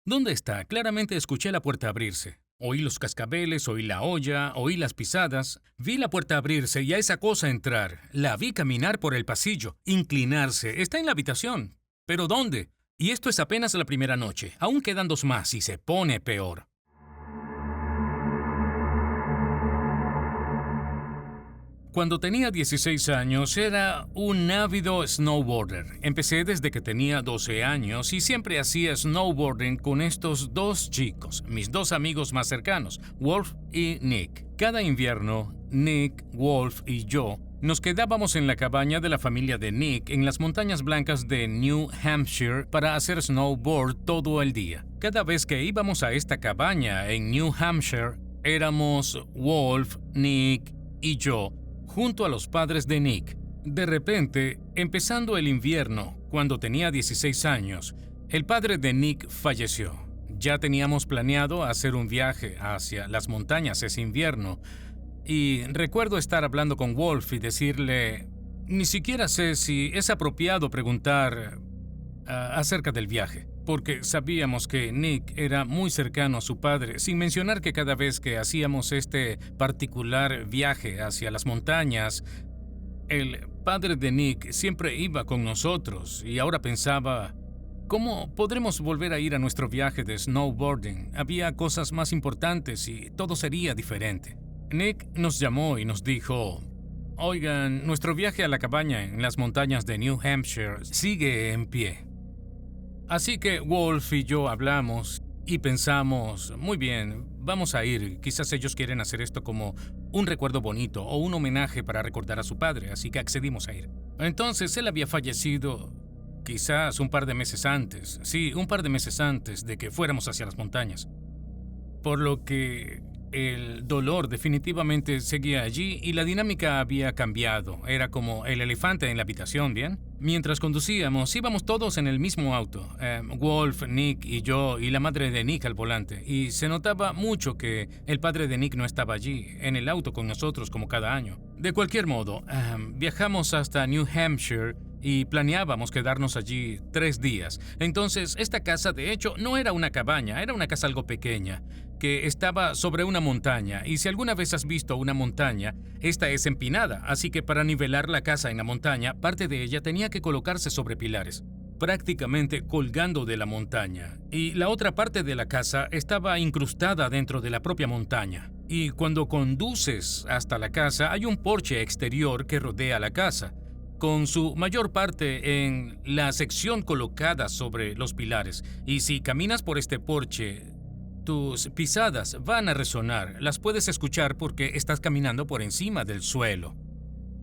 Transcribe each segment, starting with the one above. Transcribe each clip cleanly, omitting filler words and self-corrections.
¿Dónde está? Claramente escuché la puerta abrirse. Oí los cascabeles, oí la olla, oí las pisadas. Vi la puerta abrirse y a esa cosa entrar. La vi caminar por el pasillo, inclinarse. Está en la habitación. ¿Pero dónde? Y esto es apenas la primera noche. Aún quedan dos más y se pone peor. Cuando tenía 16 años era un ávido snowboarder. Empecé desde que tenía 12 años y siempre hacía snowboarding con estos dos chicos, mis dos amigos más cercanos, Wolf y Nick. Cada invierno, Nick, Wolf y yo nos quedábamos en la cabaña de la familia de Nick en las montañas blancas de New Hampshire para hacer snowboard todo el día. Cada vez que íbamos a esta cabaña en New Hampshire, éramos Wolf, Nick y yo, junto a los padres de Nick. De repente, empezando el invierno, cuando tenía 16 años, el padre de Nick falleció. Ya teníamos planeado hacer un viaje hacia las montañas ese invierno, y recuerdo estar hablando con Wolf y decirle, ni siquiera sé si es apropiado preguntar acerca del viaje, porque sabíamos que Nick era muy cercano a su padre, sin mencionar que cada vez que hacíamos este particular viaje hacia las montañas, el padre de Nick siempre iba con nosotros y ahora pensaba, ¿cómo podremos volver a ir a nuestro viaje de snowboarding? Había cosas más importantes y todo sería diferente. Nick nos llamó y nos dijo, oigan, nuestro viaje a la cabaña en las montañas de New Hampshire sigue en pie. Así que Wolf y yo hablamos y pensamos, muy bien, vamos a ir. Quizás ellos quieren hacer esto como un recuerdo bonito o un homenaje para recordar a su padre, así que accedimos a ir. Entonces él había fallecido quizás un par de meses antes, sí, un par de meses antes de que fuéramos hacia las montañas. Por lo que el dolor definitivamente seguía allí y la dinámica había cambiado. Era como el elefante en la habitación, ¿bien? Mientras conducíamos, íbamos todos en el mismo auto. Wolf, Nick y yo y la madre de Nick al volante. Y se notaba mucho que el padre de Nick no estaba allí, en el auto con nosotros como cada año. De cualquier modo, viajamos hasta New Hampshire y planeábamos quedarnos allí 3 días. Entonces, esta casa de hecho no era una cabaña, era una casa algo pequeña, que estaba sobre una montaña, y si alguna vez has visto una montaña, esta es empinada, así que para nivelar la casa en la montaña, parte de ella tenía que colocarse sobre pilares, prácticamente colgando de la montaña, y la otra parte de la casa estaba incrustada dentro de la propia montaña. Y cuando conduces hasta la casa, hay un porche exterior que rodea la casa, con su mayor parte en la sección colocada sobre los pilares, y si caminas por este porche, tus pisadas van a resonar, las puedes escuchar porque estás caminando por encima del suelo.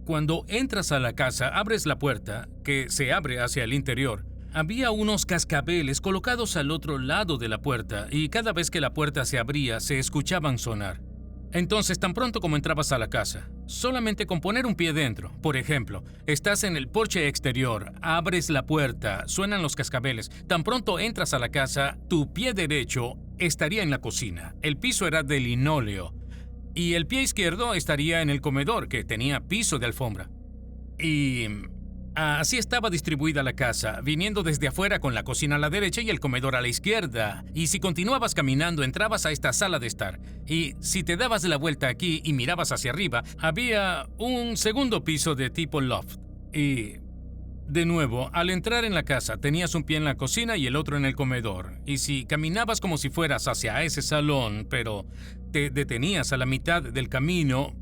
Cuando entras a la casa, abres la puerta, que se abre hacia el interior. Había unos cascabeles colocados al otro lado de la puerta y cada vez que la puerta se abría se escuchaban sonar. Entonces, tan pronto como entrabas a la casa, solamente con poner un pie dentro, por ejemplo, estás en el porche exterior, abres la puerta, suenan los cascabeles, tan pronto entras a la casa, tu pie derecho estaría en la cocina, el piso era de linóleo, y el pie izquierdo estaría en el comedor, que tenía piso de alfombra. Y así estaba distribuida la casa, viniendo desde afuera con la cocina a la derecha y el comedor a la izquierda. Y si continuabas caminando, entrabas a esta sala de estar. Y si te dabas la vuelta aquí y mirabas hacia arriba, había un segundo piso de tipo loft. Y de nuevo, al entrar en la casa, tenías un pie en la cocina y el otro en el comedor. Y si caminabas como si fueras hacia ese salón, pero te detenías a la mitad del camino,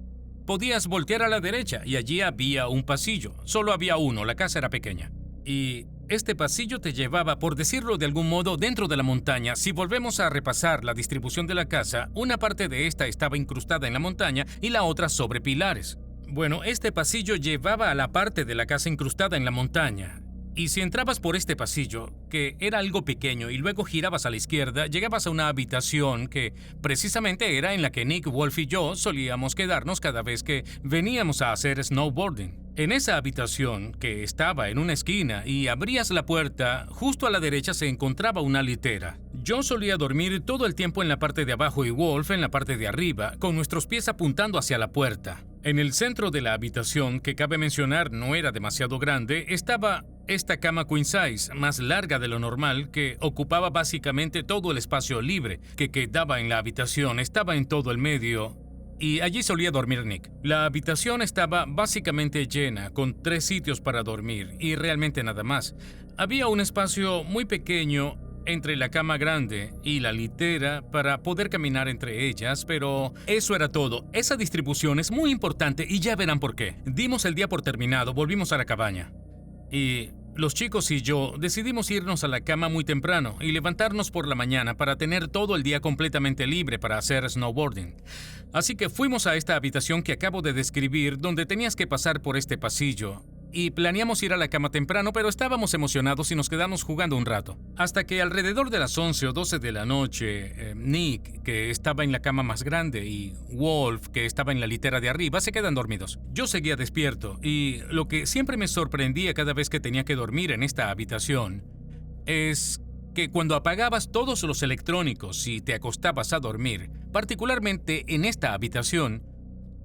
podías voltear a la derecha y allí había un pasillo. Solo había uno, la casa era pequeña. Y este pasillo te llevaba, por decirlo de algún modo, dentro de la montaña. Si volvemos a repasar la distribución de la casa, una parte de esta estaba incrustada en la montaña y la otra sobre pilares. Bueno, este pasillo llevaba a la parte de la casa incrustada en la montaña. Y si entrabas por este pasillo, que era algo pequeño, y luego girabas a la izquierda, llegabas a una habitación que precisamente era en la que Nick, Wolf y yo solíamos quedarnos cada vez que veníamos a hacer snowboarding. En esa habitación, que estaba en una esquina, y abrías la puerta, justo a la derecha se encontraba una litera. Yo solía dormir todo el tiempo en la parte de abajo y Wolf en la parte de arriba, con nuestros pies apuntando hacia la puerta. En el centro de la habitación, que cabe mencionar no era demasiado grande, estaba esta cama queen size, más larga de lo normal, que ocupaba básicamente todo el espacio libre que quedaba en la habitación, estaba en todo el medio, y allí solía dormir Nick. La habitación estaba básicamente llena, con 3 sitios para dormir, y realmente nada más. Había un espacio muy pequeño entre la cama grande y la litera para poder caminar entre ellas, pero eso era todo. Esa distribución es muy importante y ya verán por qué. Dimos el día por terminado, volvimos a la cabaña. Y los chicos y yo decidimos irnos a la cama muy temprano y levantarnos por la mañana para tener todo el día completamente libre para hacer snowboarding. Así que fuimos a esta habitación que acabo de describir, donde tenías que pasar por este pasillo. Y planeamos ir a la cama temprano, pero estábamos emocionados y nos quedamos jugando un rato. Hasta que alrededor de las 11 o 12 de la noche, Nick, que estaba en la cama más grande, y Wolf, que estaba en la litera de arriba, se quedan dormidos. Yo seguía despierto, y lo que siempre me sorprendía cada vez que tenía que dormir en esta habitación es que cuando apagabas todos los electrónicos y te acostabas a dormir, particularmente en esta habitación,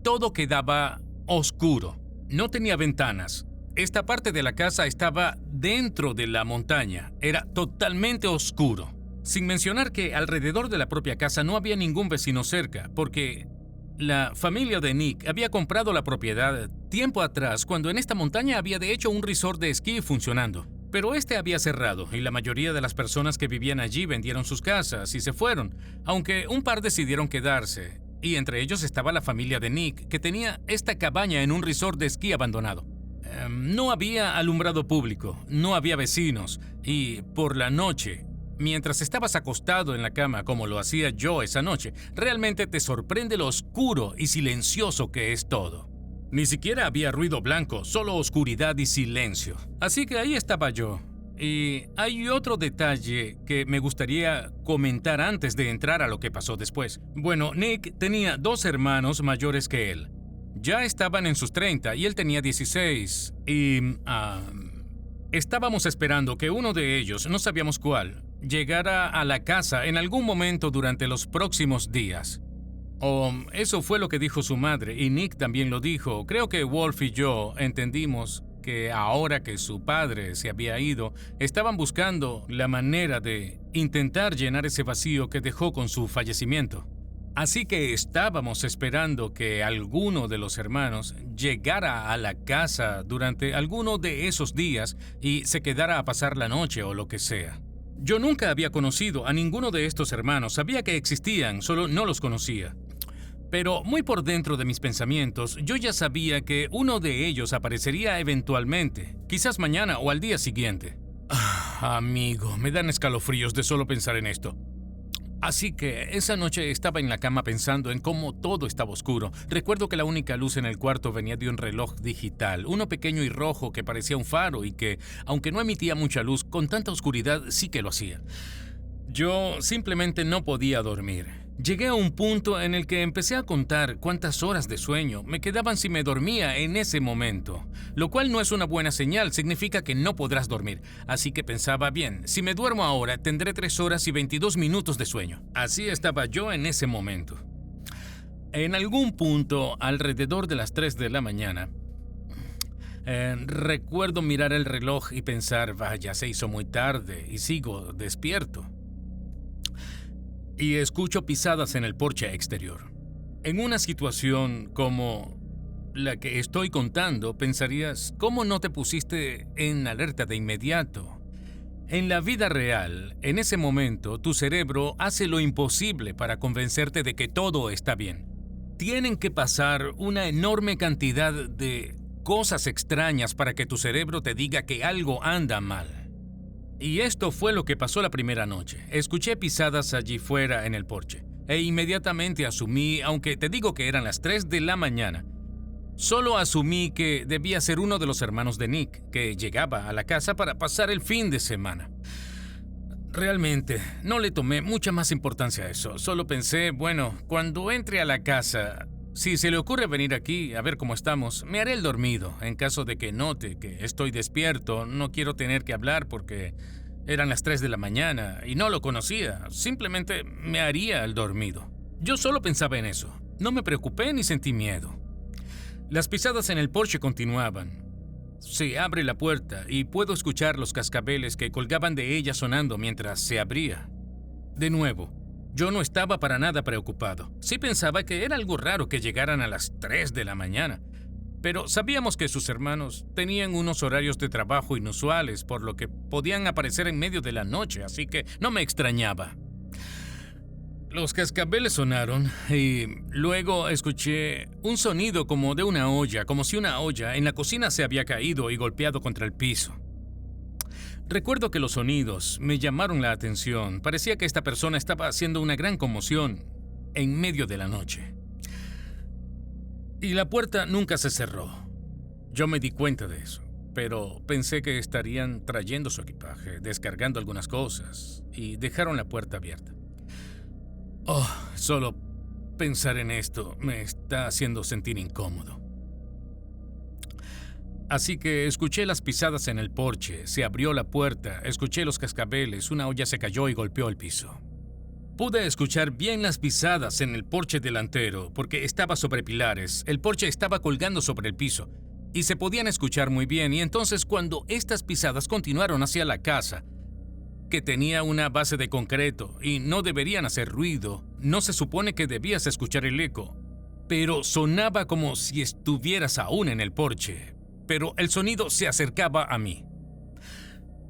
todo quedaba oscuro. No tenía ventanas. Esta parte de la casa estaba dentro de la montaña. Era totalmente oscuro. Sin mencionar que alrededor de la propia casa no había ningún vecino cerca, porque la familia de Nick había comprado la propiedad tiempo atrás, cuando en esta montaña había de hecho un resort de esquí funcionando. Pero este había cerrado y la mayoría de las personas que vivían allí vendieron sus casas y se fueron, aunque un par decidieron quedarse. Y entre ellos estaba la familia de Nick, que tenía esta cabaña en un resort de esquí abandonado. No había alumbrado público, no había vecinos, y por la noche, mientras estabas acostado en la cama como lo hacía yo esa noche, realmente te sorprende lo oscuro y silencioso que es todo. Ni siquiera había ruido blanco, solo oscuridad y silencio. Así que ahí estaba yo. Y hay otro detalle que me gustaría comentar antes de entrar a lo que pasó después. Bueno, Nick tenía 2 hermanos mayores que él. Ya estaban en sus 30 y él tenía 16. Y estábamos esperando que uno de ellos, no sabíamos cuál, llegara a la casa en algún momento durante los próximos días. Eso fue lo que dijo su madre, y Nick también lo dijo. Creo que Wolf y yo entendimos que ahora que su padre se había ido, estaban buscando la manera de intentar llenar ese vacío que dejó con su fallecimiento. Así que estábamos esperando que alguno de los hermanos llegara a la casa durante alguno de esos días y se quedara a pasar la noche o lo que sea. Yo nunca había conocido a ninguno de estos hermanos, sabía que existían, solo no los conocía. Pero muy por dentro de mis pensamientos, yo ya sabía que uno de ellos aparecería eventualmente, quizás mañana o al día siguiente. Amigo, me dan escalofríos de solo pensar en esto. Así que esa noche estaba en la cama pensando en cómo todo estaba oscuro. Recuerdo que la única luz en el cuarto venía de un reloj digital, uno pequeño y rojo que parecía un faro y que, aunque no emitía mucha luz, con tanta oscuridad sí que lo hacía. Yo simplemente no podía dormir. Llegué a un punto en el que empecé a contar cuántas horas de sueño me quedaban si me dormía en ese momento, lo cual no es una buena señal, significa que no podrás dormir. Así que pensaba, bien, si me duermo ahora tendré 3 horas y 22 minutos de sueño. Así estaba yo en ese momento. En algún punto, alrededor de las 3 de la mañana, recuerdo mirar el reloj y pensar, vaya, se hizo muy tarde y sigo despierto. Y escucho pisadas en el porche exterior. En una situación como la que estoy contando, pensarías, ¿cómo no te pusiste en alerta de inmediato? En la vida real, en ese momento, tu cerebro hace lo imposible para convencerte de que todo está bien. Tienen que pasar una enorme cantidad de cosas extrañas para que tu cerebro te diga que algo anda mal. Y esto fue lo que pasó la primera noche. Escuché pisadas allí fuera en el porche e inmediatamente asumí, aunque te digo que eran las 3 de la mañana, solo asumí que debía ser uno de los hermanos de Nick, que llegaba a la casa para pasar el fin de semana. Realmente, no le tomé mucha más importancia a eso. Solo pensé, bueno, cuando entre a la casa, si se le ocurre venir aquí a ver cómo estamos, me haré el dormido. En caso de que note que estoy despierto, no quiero tener que hablar porque eran las 3 de la mañana y no lo conocía. Simplemente me haría el dormido. Yo solo pensaba en eso. No me preocupé ni sentí miedo. Las pisadas en el porche continuaban. Se abre la puerta y puedo escuchar los cascabeles que colgaban de ella sonando mientras se abría. De nuevo, yo no estaba para nada preocupado. Sí pensaba que era algo raro que llegaran a las 3 de la mañana, pero sabíamos que sus hermanos tenían unos horarios de trabajo inusuales, por lo que podían aparecer en medio de la noche, así que no me extrañaba. Los cascabeles sonaron y luego escuché un sonido como de una olla, como si una olla en la cocina se había caído y golpeado contra el piso. Recuerdo que los sonidos me llamaron la atención. Parecía que esta persona estaba haciendo una gran conmoción en medio de la noche. Y la puerta nunca se cerró. Yo me di cuenta de eso, pero pensé que estarían trayendo su equipaje, descargando algunas cosas, y dejaron la puerta abierta. Oh, solo pensar en esto me está haciendo sentir incómodo. Así que escuché las pisadas en el porche, se abrió la puerta, escuché los cascabeles, una olla se cayó y golpeó el piso. Pude escuchar bien las pisadas en el porche delantero porque estaba sobre pilares, el porche estaba colgando sobre el piso y se podían escuchar muy bien, y entonces cuando estas pisadas continuaron hacia la casa, que tenía una base de concreto y no deberían hacer ruido, no se supone que debías escuchar el eco, pero sonaba como si estuvieras aún en el porche, pero el sonido se acercaba a mí.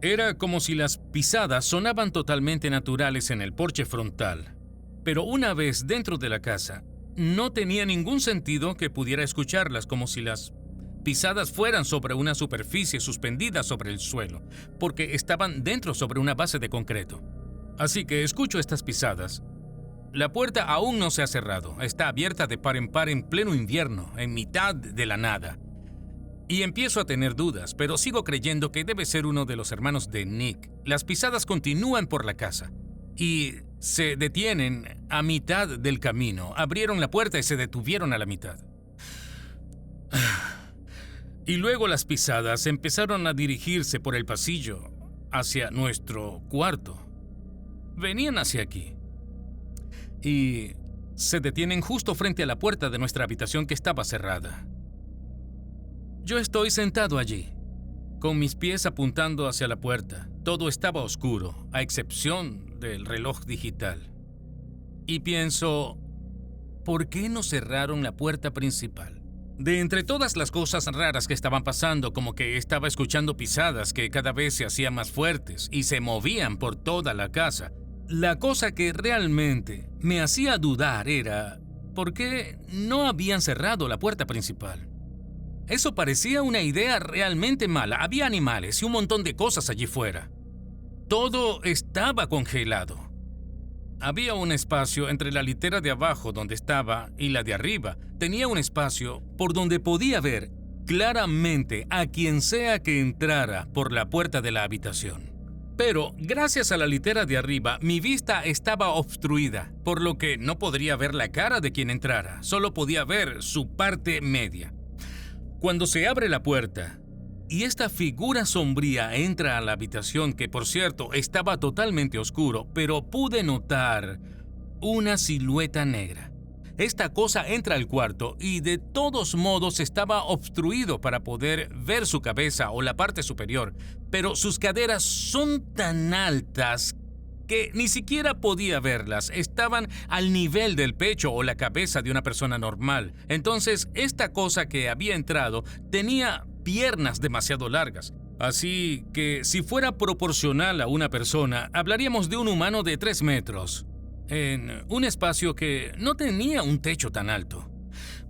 Era como si las pisadas sonaban totalmente naturales en el porche frontal, pero una vez dentro de la casa, no tenía ningún sentido que pudiera escucharlas, como si las pisadas fueran sobre una superficie suspendida sobre el suelo, porque estaban dentro sobre una base de concreto. Así que escucho estas pisadas. La puerta aún no se ha cerrado, está abierta de par en par en pleno invierno, en mitad de la nada. Y empiezo a tener dudas, pero sigo creyendo que debe ser uno de los hermanos de Nick. Las pisadas continúan por la casa y se detienen a mitad del camino. Abrieron la puerta y se detuvieron a la mitad. Y luego las pisadas empezaron a dirigirse por el pasillo hacia nuestro cuarto. Venían hacia aquí y se detienen justo frente a la puerta de nuestra habitación que estaba cerrada. Yo estoy sentado allí, con mis pies apuntando hacia la puerta. Todo estaba oscuro, a excepción del reloj digital. Y pienso, ¿por qué no cerraron la puerta principal? De entre todas las cosas raras que estaban pasando, como que estaba escuchando pisadas que cada vez se hacían más fuertes y se movían por toda la casa, la cosa que realmente me hacía dudar era ¿por qué no habían cerrado la puerta principal? Eso parecía una idea realmente mala. Había animales y un montón de cosas allí fuera. Todo estaba congelado. Había un espacio entre la litera de abajo donde estaba y la de arriba. Tenía un espacio por donde podía ver claramente a quien sea que entrara por la puerta de la habitación. Pero gracias a la litera de arriba, mi vista estaba obstruida, por lo que no podría ver la cara de quien entrara. Solo podía ver su parte media. Cuando se abre la puerta y esta figura sombría entra a la habitación, que por cierto estaba totalmente oscuro, pero pude notar una silueta negra. Esta cosa entra al cuarto y de todos modos estaba obstruido para poder ver su cabeza o la parte superior, pero sus caderas son tan altas que ni siquiera podía verlas. Estaban al nivel del pecho o la cabeza de una persona normal. Entonces, esta cosa que había entrado tenía piernas demasiado largas. Así que, si fuera proporcional a una persona, hablaríamos de un humano de 3 metros, en un espacio que no tenía un techo tan alto.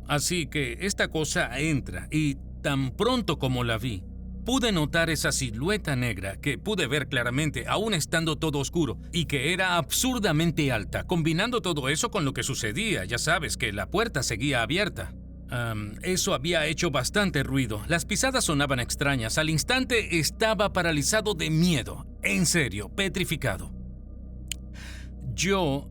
Así que esta cosa entra y tan pronto como la vi, pude notar esa silueta negra que pude ver claramente aún estando todo oscuro y que era absurdamente alta, combinando todo eso con lo que sucedía. Ya sabes que la puerta seguía abierta. Eso había hecho bastante ruido. Las pisadas sonaban extrañas. Al instante estaba paralizado de miedo. En serio, petrificado. Yo,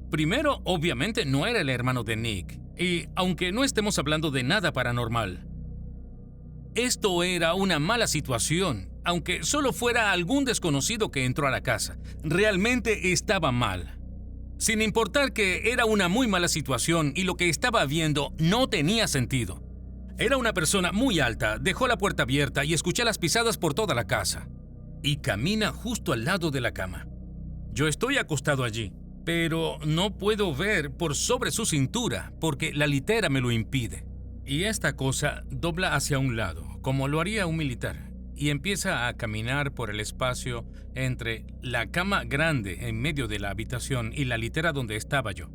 primero, obviamente no era el hermano de Nick. Y aunque no estemos hablando de nada paranormal, esto era una mala situación, aunque solo fuera algún desconocido que entró a la casa. Realmente estaba mal. Sin importar que era una muy mala situación y lo que estaba viendo no tenía sentido. Era una persona muy alta, dejó la puerta abierta y escuché las pisadas por toda la casa. Y camina justo al lado de la cama. Yo estoy acostado allí, pero no puedo ver por sobre su cintura porque la litera me lo impide. Y esta cosa dobla hacia un lado, como lo haría un militar, y empieza a caminar por el espacio entre la cama grande en medio de la habitación y la litera donde estaba yo.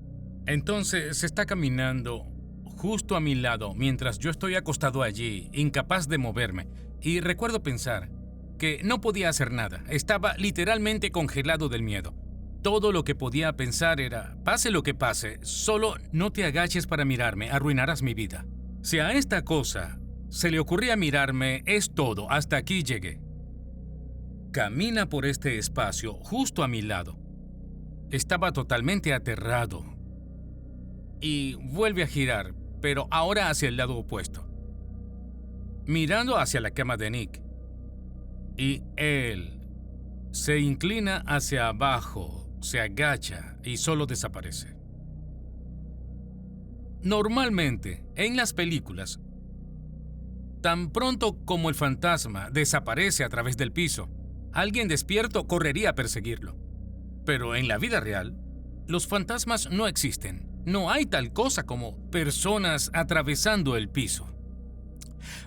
Entonces se está caminando justo a mi lado mientras yo estoy acostado allí, incapaz de moverme, y recuerdo pensar que no podía hacer nada, estaba literalmente congelado del miedo. Todo lo que podía pensar era, pase lo que pase, solo no te agaches para mirarme, arruinarás mi vida. Si a esta cosa se le ocurría mirarme, es todo, hasta aquí llegué. Camina por este espacio justo a mi lado. Estaba totalmente aterrado. Y vuelve a girar, pero ahora hacia el lado opuesto, mirando hacia la cama de Nick. Y él se inclina hacia abajo, se agacha y solo desaparece. Normalmente, en las películas, tan pronto como el fantasma desaparece a través del piso, alguien despierto correría a perseguirlo. Pero en la vida real, los fantasmas no existen. No hay tal cosa como personas atravesando el piso.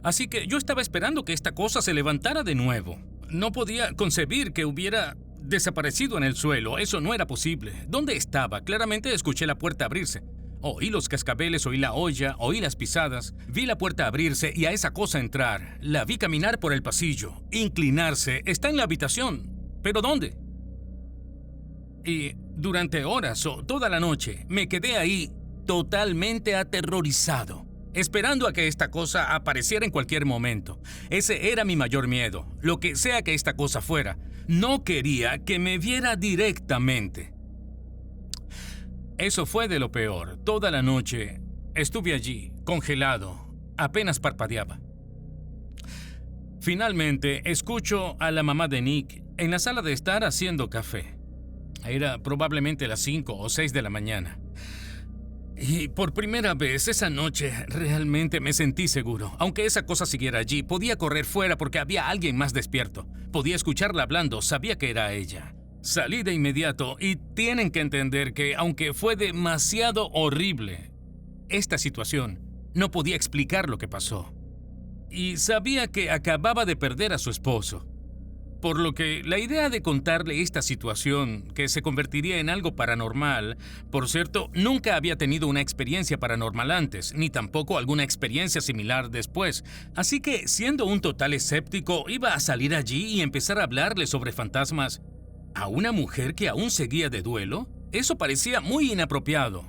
Así que yo estaba esperando que esta cosa se levantara de nuevo. No podía concebir que hubiera desaparecido en el suelo. Eso no era posible. ¿Dónde estaba? Claramente escuché la puerta abrirse. Oí los cascabeles, oí la olla, oí las pisadas. Vi la puerta abrirse y a esa cosa entrar. La vi caminar por el pasillo, inclinarse. Está en la habitación. ¿Pero dónde? Y durante horas o toda la noche me quedé ahí totalmente aterrorizado, esperando a que esta cosa apareciera en cualquier momento. Ese era mi mayor miedo. Lo que sea que esta cosa fuera, no quería que me viera directamente. Eso fue de lo peor. Toda la noche estuve allí, congelado, apenas parpadeaba. Finalmente, escucho a la mamá de Nick en la sala de estar haciendo café. Era probablemente las 5 o 6 de la mañana. Y por primera vez esa noche realmente me sentí seguro. Aunque esa cosa siguiera allí, podía correr fuera porque había alguien más despierto. Podía escucharla hablando, sabía que era ella. Salí de inmediato y tienen que entender que, aunque fue demasiado horrible, esta situación no podía explicar lo que pasó. Y sabía que acababa de perder a su esposo. Por lo que la idea de contarle esta situación, que se convertiría en algo paranormal, por cierto, nunca había tenido una experiencia paranormal antes, ni tampoco alguna experiencia similar después. Así que, siendo un total escéptico, iba a salir allí y empezar a hablarle sobre fantasmas a una mujer que aún seguía de duelo. Eso parecía muy inapropiado.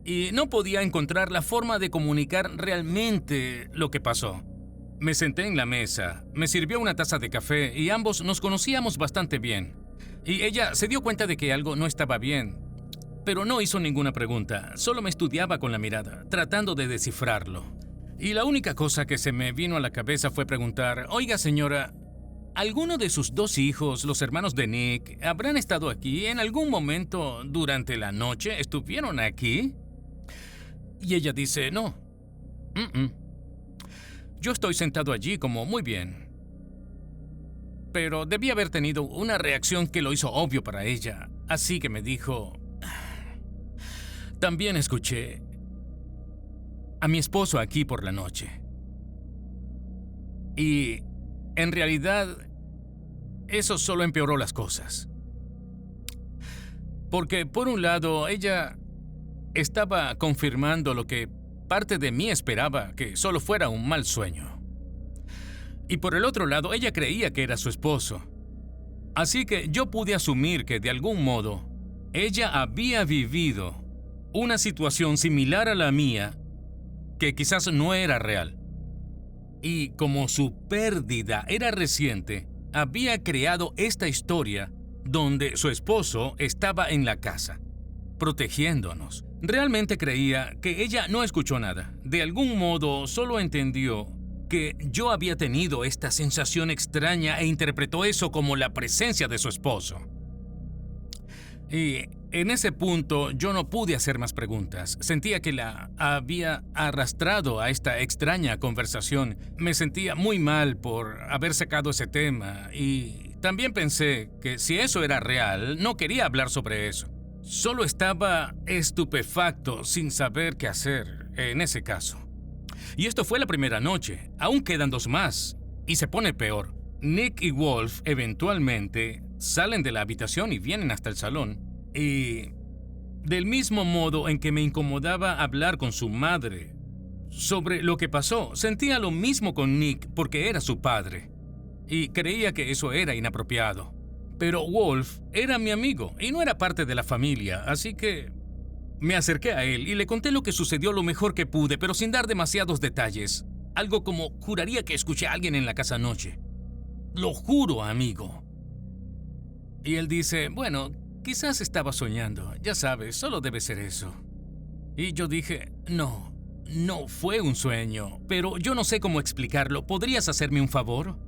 Y no podía encontrar la forma de comunicar realmente lo que pasó. Me senté en la mesa, me sirvió una taza de café y ambos nos conocíamos bastante bien. Y ella se dio cuenta de que algo no estaba bien, pero no hizo ninguna pregunta, solo me estudiaba con la mirada, tratando de descifrarlo. Y la única cosa que se me vino a la cabeza fue preguntar, oiga señora, ¿alguno de sus 2 hijos, los hermanos de Nick, habrán estado aquí en algún momento durante la noche? ¿Estuvieron aquí? Y ella dice, no. Yo estoy sentado allí como muy bien. Pero debí haber tenido una reacción que lo hizo obvio para ella. Así que me dijo, también escuché a mi esposo aquí por la noche. Y en realidad, eso solo empeoró las cosas. Porque por un lado, ella estaba confirmando lo que parte de mí esperaba, que solo fuera un mal sueño. Y por el otro lado, ella creía que era su esposo. Así que yo pude asumir que de algún modo, ella había vivido una situación similar a la mía, que quizás no era real. Y como su pérdida era reciente, había creado esta historia donde su esposo estaba en la casa, protegiéndonos. Realmente creía que ella no escuchó nada. De algún modo solo entendió que yo había tenido esta sensación extraña e interpretó eso como la presencia de su esposo. Y En ese punto yo no pude hacer más preguntas. Sentía que la había arrastrado a esta extraña conversación. Me sentía muy mal por haber sacado ese tema y también pensé que si eso era real, no quería hablar sobre eso. Solo estaba estupefacto sin saber qué hacer en ese caso. Y esto fue la primera noche. Aún quedan 2 más y se pone peor. Nick y Wolf eventualmente salen de la habitación y vienen hasta el salón. Y del mismo modo en que me incomodaba hablar con su madre sobre lo que pasó, sentía lo mismo con Nick porque era su padre. Y creía que eso era inapropiado. Pero Wolf era mi amigo y no era parte de la familia, así que me acerqué a él y le conté lo que sucedió lo mejor que pude, pero sin dar demasiados detalles. Algo como juraría que escuché a alguien en la casa anoche. Lo juro, amigo. Y él dice, bueno, quizás estaba soñando, ya sabes, solo debe ser eso. Y yo dije, no fue un sueño, pero yo no sé cómo explicarlo. ¿Podrías hacerme un favor?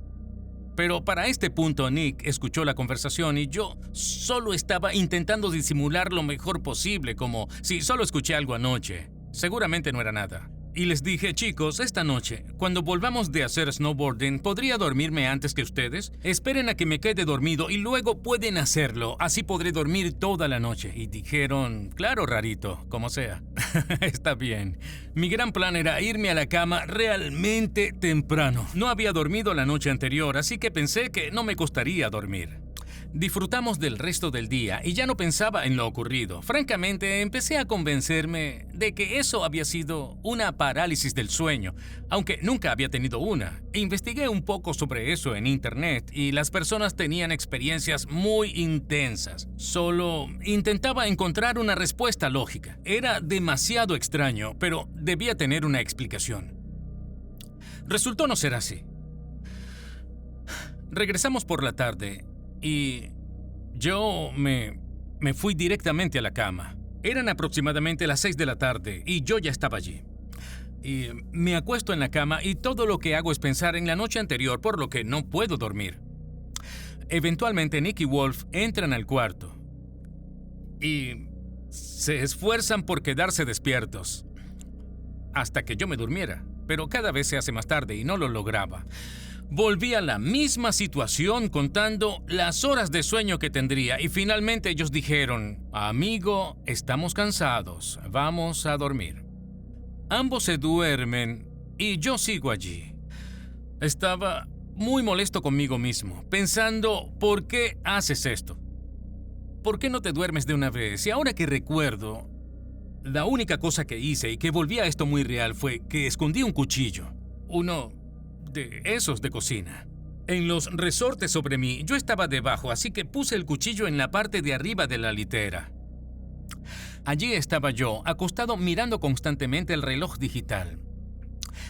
Pero para este punto Nick escuchó la conversación y yo solo estaba intentando disimular lo mejor posible, como si solo escuché algo anoche. Seguramente no era nada. Y les dije, chicos, esta noche, cuando volvamos de hacer snowboarding, ¿podría dormirme antes que ustedes? Esperen a que me quede dormido y luego pueden hacerlo, así podré dormir toda la noche. Y dijeron, claro, rarito, como sea. Está bien. Mi gran plan era irme a la cama realmente temprano. No había dormido la noche anterior, así que pensé que no me costaría dormir. Disfrutamos del resto del día y ya no pensaba en lo ocurrido. Francamente, empecé a convencerme de que eso había sido una parálisis del sueño, aunque nunca había tenido una. Investigué un poco sobre eso en internet y las personas tenían experiencias muy intensas. Solo intentaba encontrar una respuesta lógica. Era demasiado extraño, pero debía tener una explicación. Resultó no ser así. Regresamos por la tarde y yo me fui directamente a la cama. Eran aproximadamente las 6 de la tarde y yo ya estaba allí. Y me acuesto en la cama y todo lo que hago es pensar en la noche anterior, por lo que no puedo dormir. Eventualmente Nick y Wolf entran al cuarto y se esfuerzan por quedarse despiertos hasta que yo me durmiera, pero cada vez se hace más tarde y no lo lograba. Volví a la misma situación contando las horas de sueño que tendría y finalmente ellos dijeron, amigo, estamos cansados, vamos a dormir. Ambos se duermen y yo sigo allí. Estaba muy molesto conmigo mismo, pensando, ¿por qué haces esto? ¿Por qué no te duermes de una vez? Y ahora que recuerdo, la única cosa que hice y que volví a esto muy real fue que escondí un cuchillo, uno de esos de cocina, en los resortes sobre mí. Yo estaba debajo, así que puse el cuchillo en la parte de arriba de la litera. Allí estaba yo, acostado mirando constantemente el reloj digital.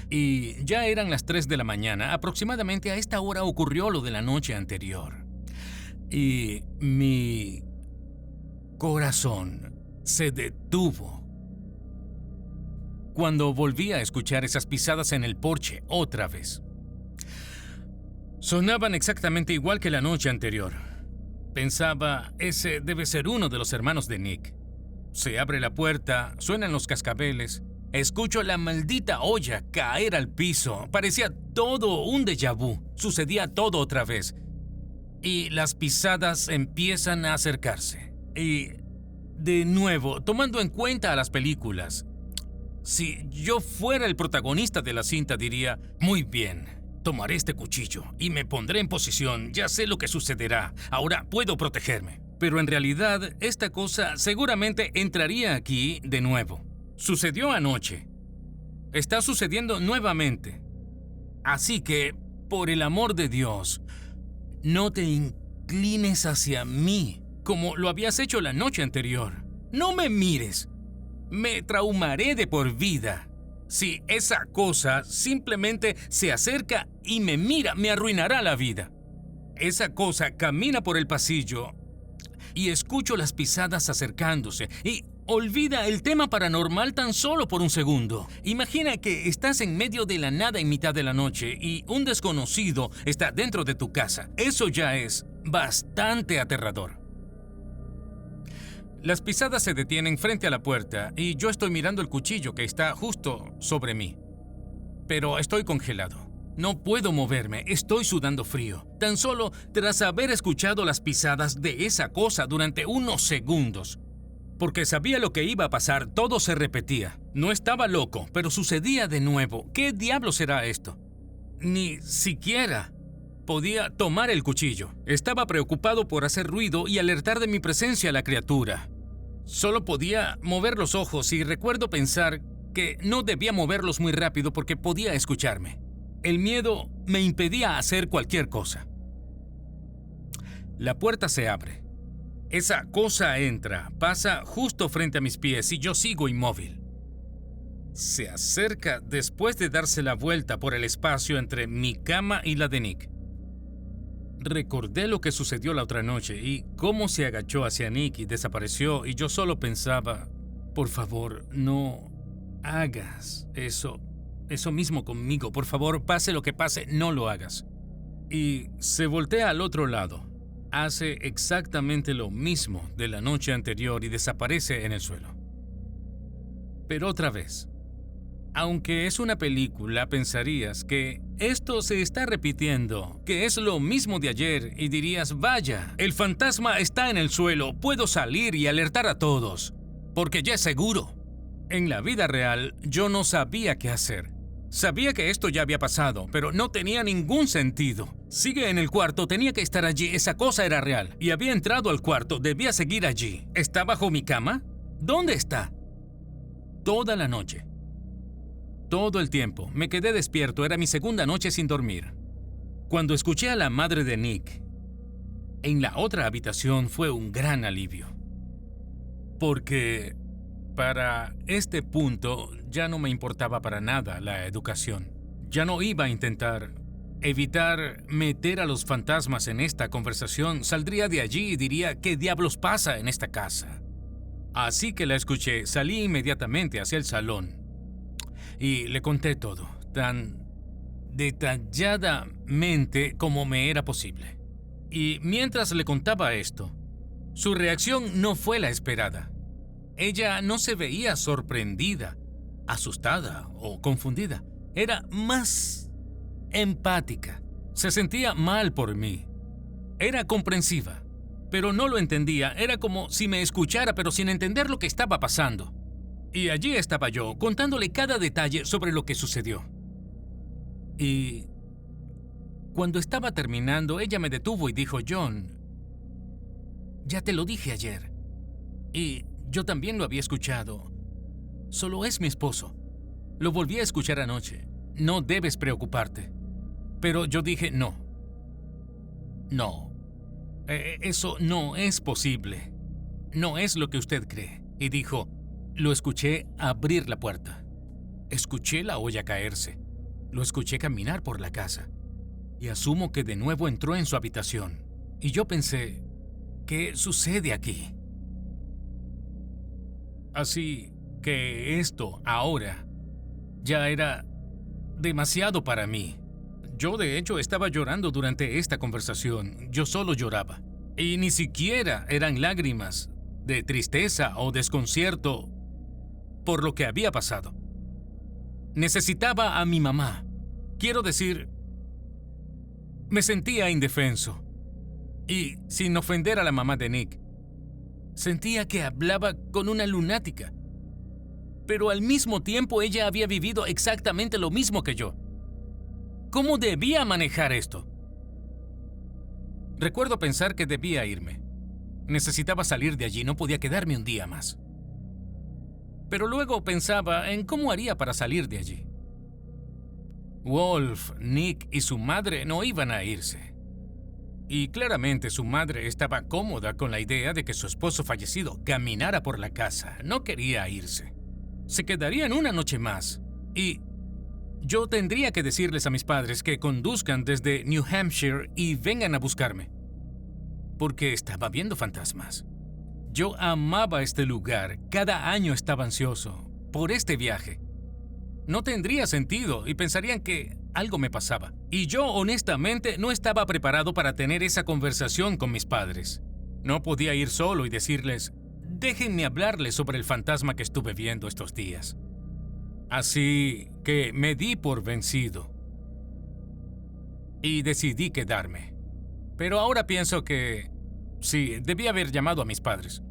Y ya eran las 3 de la mañana, aproximadamente a esta hora ocurrió lo de la noche anterior. Y mi corazón se detuvo cuando volví a escuchar esas pisadas en el porche otra vez. Sonaban exactamente igual que la noche anterior. Pensaba, ese debe ser uno de los hermanos de Nick. Se abre la puerta, suenan los cascabeles, escucho la maldita olla caer al piso. Parecía todo un déjà vu, sucedía todo otra vez. Y las pisadas empiezan a acercarse. Y, de nuevo, tomando en cuenta a las películas, si yo fuera el protagonista de la cinta diría, muy bien, tomaré este cuchillo y me pondré en posición, ya sé lo que sucederá, ahora puedo protegerme. Pero en realidad, esta cosa seguramente entraría aquí de nuevo. Sucedió anoche. Está sucediendo nuevamente. Así que, por el amor de Dios, no te inclines hacia mí como lo habías hecho la noche anterior. No me mires. Me traumaré de por vida. Si esa cosa simplemente se acerca y me mira, me arruinará la vida. Esa cosa camina por el pasillo y escucho las pisadas acercándose y olvida el tema paranormal tan solo por un segundo. Imagina que estás en medio de la nada en mitad de la noche y un desconocido está dentro de tu casa. Eso ya es bastante aterrador. Las pisadas se detienen frente a la puerta y yo estoy mirando el cuchillo que está justo sobre mí. Pero estoy congelado. No puedo moverme, estoy sudando frío. Tan solo tras haber escuchado las pisadas de esa cosa durante unos segundos. Porque sabía lo que iba a pasar, todo se repetía. No estaba loco, pero sucedía de nuevo. ¿Qué diablo será esto? Ni siquiera podía tomar el cuchillo. Estaba preocupado por hacer ruido y alertar de mi presencia a la criatura. Solo podía mover los ojos y recuerdo pensar que no debía moverlos muy rápido porque podía escucharme. El miedo me impedía hacer cualquier cosa. La puerta se abre. Esa cosa entra, pasa justo frente a mis pies y yo sigo inmóvil. Se acerca después de darse la vuelta por el espacio entre mi cama y la de Nick. Recordé lo que sucedió la otra noche y cómo se agachó hacia Nick y desapareció y yo solo pensaba, por favor, no hagas eso mismo conmigo, por favor, pase lo que pase, no lo hagas. Y se voltea al otro lado, hace exactamente lo mismo de la noche anterior y desaparece en el suelo. Pero otra vez, aunque es una película, pensarías que esto se está repitiendo, que es lo mismo de ayer y dirías, vaya, el fantasma está en el suelo, puedo salir y alertar a todos, porque ya es seguro. En la vida real, yo no sabía qué hacer. Sabía que esto ya había pasado, pero no tenía ningún sentido. Sigue en el cuarto, tenía que estar allí, esa cosa era real. Y había entrado al cuarto, debía seguir allí. ¿Está bajo mi cama? ¿Dónde está? Toda la noche. Todo el tiempo. Me quedé despierto, era mi segunda noche sin dormir. Cuando escuché a la madre de Nick en la otra habitación fue un gran alivio. Porque para este punto ya no me importaba para nada la educación. Ya no iba a intentar evitar meter a los fantasmas en esta conversación. Saldría de allí y diría, ¿qué diablos pasa en esta casa? Así que la escuché, salí inmediatamente hacia el salón y le conté todo, tan detalladamente como me era posible. Y mientras le contaba esto, su reacción no fue la esperada. Ella no se veía sorprendida, asustada o confundida. Era más empática. Se sentía mal por mí. Era comprensiva, pero no lo entendía. Era como si me escuchara, pero sin entender lo que estaba pasando. Y allí estaba yo, contándole cada detalle sobre lo que sucedió. Y cuando estaba terminando, ella me detuvo y dijo, John, ya te lo dije ayer. Y yo también lo había escuchado. Solo es mi esposo. Lo volví a escuchar anoche. No debes preocuparte. Pero yo dije, no. Eso no es posible. No es lo que usted cree. Y dijo, lo escuché abrir la puerta. Escuché la olla caerse. Lo escuché caminar por la casa. Y asumo que de nuevo entró en su habitación. Y yo pensé, ¿qué sucede aquí? Así que esto, ahora, ya era demasiado para mí. Yo, de hecho, estaba llorando durante esta conversación. Yo solo lloraba. Y ni siquiera eran lágrimas de tristeza o desconcierto por lo que había pasado. Necesitaba a mi mamá. Quiero decir, me sentía indefenso. Y, sin ofender a la mamá de Nick, sentía que hablaba con una lunática. Pero al mismo tiempo ella había vivido exactamente lo mismo que yo. ¿Cómo debía manejar esto? Recuerdo pensar que debía irme. Necesitaba salir de allí, no podía quedarme un día más. Pero luego pensaba en cómo haría para salir de allí. Wolf, Nick y su madre no iban a irse. Y claramente su madre estaba cómoda con la idea de que su esposo fallecido caminara por la casa. No quería irse. Se quedarían una noche más. Y yo tendría que decirles a mis padres que conduzcan desde New Hampshire y vengan a buscarme. Porque estaba viendo fantasmas. Yo amaba este lugar. Cada año estaba ansioso por este viaje. No tendría sentido y pensarían que algo me pasaba. Y yo, honestamente, no estaba preparado para tener esa conversación con mis padres. No podía ir solo y decirles, déjenme hablarles sobre el fantasma que estuve viendo estos días. Así que me di por vencido y decidí quedarme. Pero ahora pienso que sí, debí haber llamado a mis padres.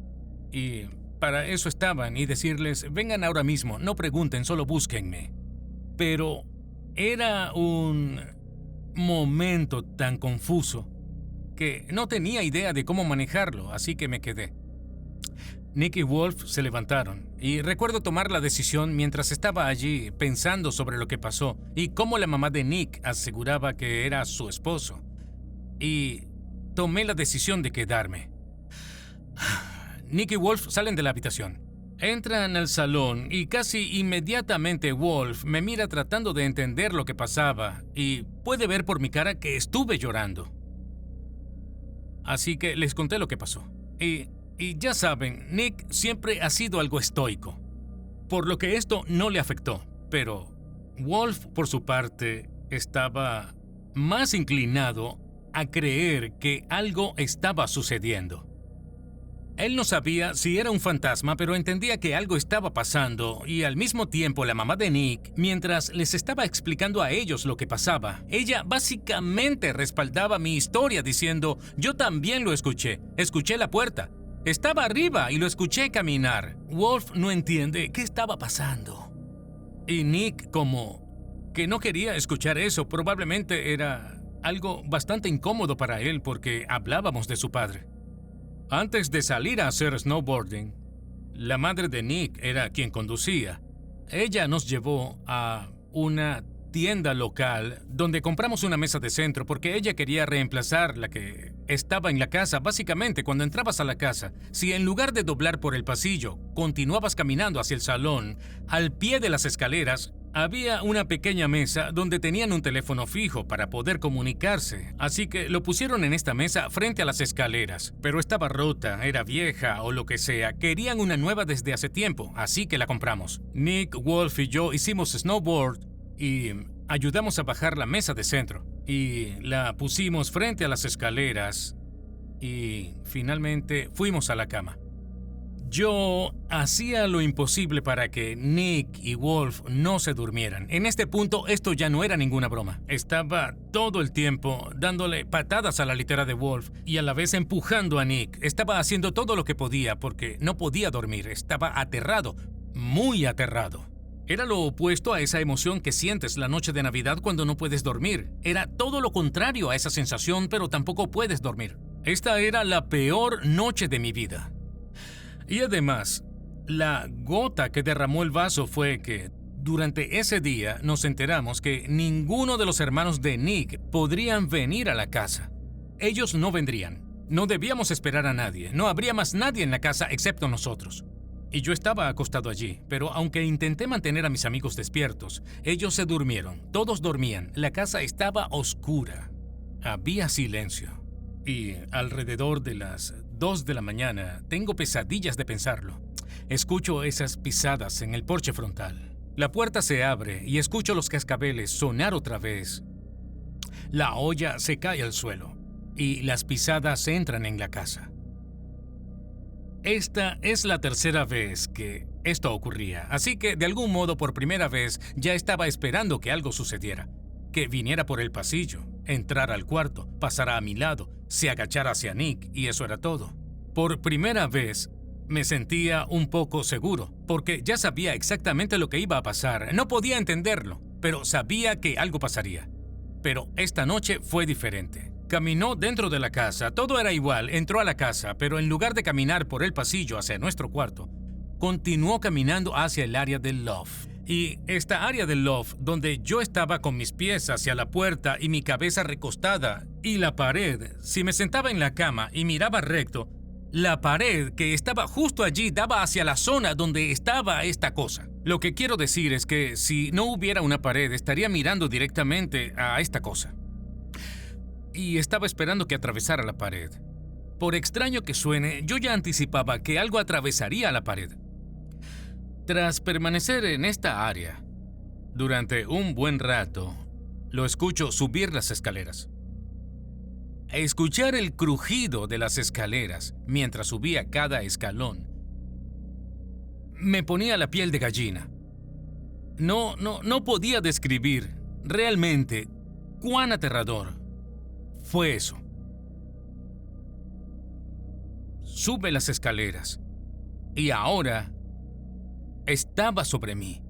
Y para eso estaban, y decirles, vengan ahora mismo, no pregunten, solo búsquenme. Pero era un momento tan confuso que no tenía idea de cómo manejarlo, así que me quedé. Nick y Wolf se levantaron, y recuerdo tomar la decisión mientras estaba allí pensando sobre lo que pasó y cómo la mamá de Nick aseguraba que era su esposo. Y tomé la decisión de quedarme. Nick y Wolf salen de la habitación. Entran al salón y casi inmediatamente Wolf me mira tratando de entender lo que pasaba y puede ver por mi cara que estuve llorando. Así que les conté lo que pasó. Y ya saben, Nick siempre ha sido algo estoico, por lo que esto no le afectó. Pero Wolf, por su parte, estaba más inclinado a creer que algo estaba sucediendo. Él no sabía si era un fantasma, pero entendía que algo estaba pasando, y al mismo tiempo la mamá de Nick, mientras les estaba explicando a ellos lo que pasaba, ella básicamente respaldaba mi historia diciendo, yo también lo escuché la puerta, estaba arriba y lo escuché caminar. Wolf no entiende qué estaba pasando. Y Nick, como que no quería escuchar eso, probablemente era algo bastante incómodo para él porque hablábamos de su padre. Antes de salir a hacer snowboarding, la madre de Nick era quien conducía. Ella nos llevó a una tienda local donde compramos una mesa de centro porque ella quería reemplazar la que estaba en la casa. Básicamente, cuando entrabas a la casa, si en lugar de doblar por el pasillo, continuabas caminando hacia el salón, al pie de las escaleras, había una pequeña mesa donde tenían un teléfono fijo para poder comunicarse, así que lo pusieron en esta mesa frente a las escaleras, pero estaba rota, era vieja o lo que sea. Querían una nueva desde hace tiempo, así que la compramos. Nick, Wolf y yo hicimos snowboard y ayudamos a bajar la mesa de centro y la pusimos frente a las escaleras y finalmente fuimos a la cama. Yo hacía lo imposible para que Nick y Wolf no se durmieran. En este punto, esto ya no era ninguna broma. Estaba todo el tiempo dándole patadas a la litera de Wolf y a la vez empujando a Nick. Estaba haciendo todo lo que podía porque no podía dormir. Estaba aterrado, muy aterrado. Era lo opuesto a esa emoción que sientes la noche de Navidad cuando no puedes dormir. Era todo lo contrario a esa sensación, pero tampoco puedes dormir. Esta era la peor noche de mi vida. Y además, la gota que derramó el vaso fue que, durante ese día, nos enteramos que ninguno de los hermanos de Nick podrían venir a la casa. Ellos no vendrían. No debíamos esperar a nadie. No habría más nadie en la casa excepto nosotros. Y yo estaba acostado allí, pero aunque intenté mantener a mis amigos despiertos, ellos se durmieron. Todos dormían. La casa estaba oscura. Había silencio. Y alrededor de las 2 de la mañana, tengo pesadillas de pensarlo. Escucho esas pisadas en el porche frontal. La puerta se abre y escucho los cascabeles sonar otra vez. La olla se cae al suelo y las pisadas entran en la casa. Esta es la tercera vez que esto ocurría, así que de algún modo por primera vez ya estaba esperando que algo sucediera. Que viniera por el pasillo, entrara al cuarto, pasara a mi lado, se agachara hacia Nick y eso era todo. Por primera vez me sentía un poco seguro, porque ya sabía exactamente lo que iba a pasar. No podía entenderlo, pero sabía que algo pasaría. Pero esta noche fue diferente. Caminó dentro de la casa, todo era igual, entró a la casa, pero en lugar de caminar por el pasillo hacia nuestro cuarto, continuó caminando hacia el área del loft. Y esta área del loft, donde yo estaba con mis pies hacia la puerta y mi cabeza recostada, y la pared, si me sentaba en la cama y miraba recto, la pared que estaba justo allí daba hacia la zona donde estaba esta cosa. Lo que quiero decir es que si no hubiera una pared, estaría mirando directamente a esta cosa. Y estaba esperando que atravesara la pared. Por extraño que suene, yo ya anticipaba que algo atravesaría la pared. Tras permanecer en esta área durante un buen rato, lo escucho subir las escaleras. Escuchar el crujido de las escaleras mientras subía cada escalón me ponía la piel de gallina. No podía describir realmente cuán aterrador fue eso. Sube las escaleras y ahora estaba sobre mí.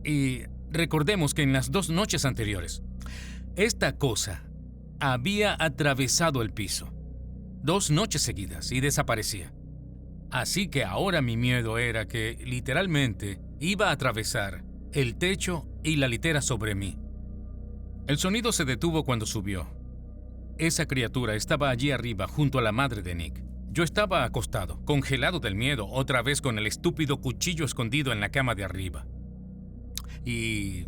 Y recordemos que en las 2 noches anteriores, esta cosa había atravesado el piso 2 noches seguidas y desaparecía. Así que ahora mi miedo era que literalmente iba a atravesar el techo y la litera sobre mí. El sonido se detuvo cuando subió. Esa criatura estaba allí arriba junto a la madre de Nick. Yo estaba acostado, congelado del miedo, otra vez con el estúpido cuchillo escondido en la cama de arriba. Y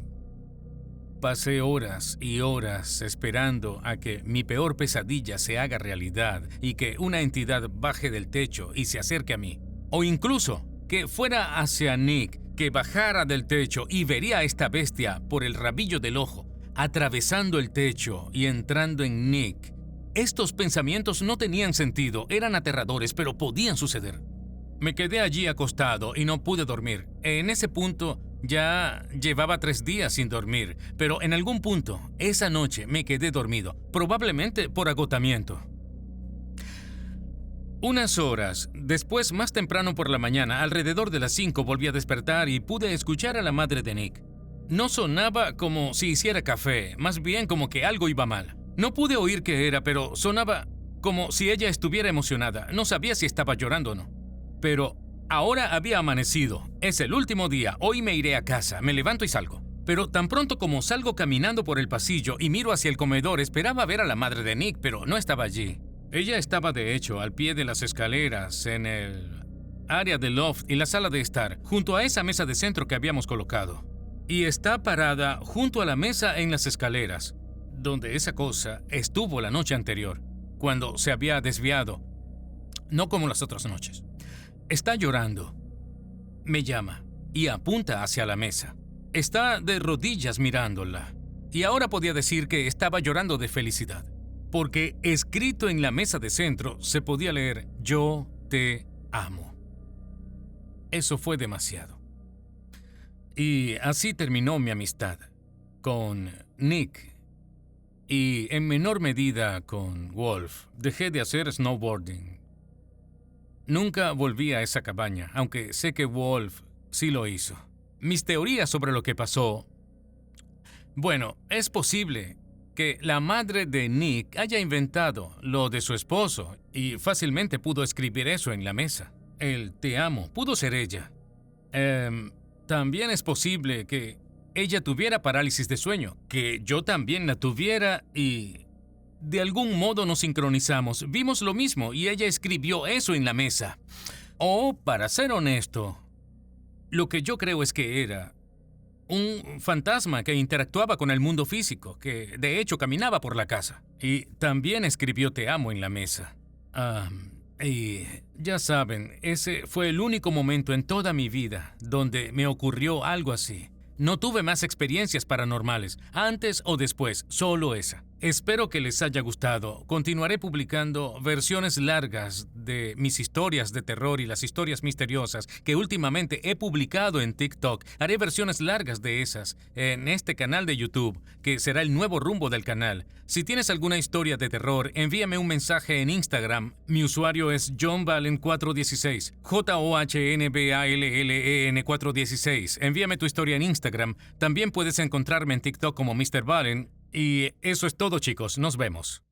pasé horas y horas esperando a que mi peor pesadilla se haga realidad y que una entidad baje del techo y se acerque a mí. O incluso que fuera hacia Nick, que bajara del techo y vería a esta bestia por el rabillo del ojo, atravesando el techo y entrando en Nick. Estos pensamientos no tenían sentido, eran aterradores, pero podían suceder. Me quedé allí acostado y no pude dormir. En ese punto ya llevaba 3 días sin dormir, pero en algún punto, esa noche me quedé dormido, probablemente por agotamiento. Unas horas después, más temprano por la mañana, alrededor de las 5, volví a despertar y pude escuchar a la madre de Nick. No sonaba como si hiciera café, más bien como que algo iba mal. No pude oír qué era, pero sonaba como si ella estuviera emocionada. No sabía si estaba llorando o no. Pero ahora había amanecido. Es el último día. Hoy me iré a casa. Me levanto y salgo. Pero tan pronto como salgo caminando por el pasillo y miro hacia el comedor, esperaba ver a la madre de Nick, pero no estaba allí. Ella estaba, de hecho, al pie de las escaleras, en el área del loft y la sala de estar, junto a esa mesa de centro que habíamos colocado. Y está parada junto a la mesa en las escaleras, donde esa cosa estuvo la noche anterior, cuando se había desviado, no como las otras noches. Está llorando. Me llama y apunta hacia la mesa. Está de rodillas mirándola. Y ahora podía decir que estaba llorando de felicidad, porque escrito en la mesa de centro se podía leer: "Yo te amo". Eso fue demasiado. Y así terminó mi amistad con Nick. Y en menor medida con Wolf. Dejé de hacer snowboarding. Nunca volví a esa cabaña, aunque sé que Wolf sí lo hizo. Mis teorías sobre lo que pasó... Bueno, es posible que la madre de Nick haya inventado lo de su esposo y fácilmente pudo escribir eso en la mesa. El "te amo" pudo ser ella. También es posible que ella tuviera parálisis de sueño, que yo también la tuviera y de algún modo nos sincronizamos. Vimos lo mismo y ella escribió eso en la mesa. O, para ser honesto, lo que yo creo es que era un fantasma que interactuaba con el mundo físico, que de hecho caminaba por la casa. Y también escribió "te amo" en la mesa. Y ya saben, ese fue el único momento en toda mi vida donde me ocurrió algo así. No tuve más experiencias paranormales, antes o después, solo esa. Espero que les haya gustado. Continuaré publicando versiones largas de mis historias de terror y las historias misteriosas que últimamente he publicado en TikTok. Haré versiones largas de esas en este canal de YouTube, que será el nuevo rumbo del canal. Si tienes alguna historia de terror, envíame un mensaje en Instagram. Mi usuario es JohnBallen416, JOHNBALLEN 416. Envíame tu historia en Instagram. También puedes encontrarme en TikTok como Mr. Ballen. Y eso es todo, chicos. Nos vemos.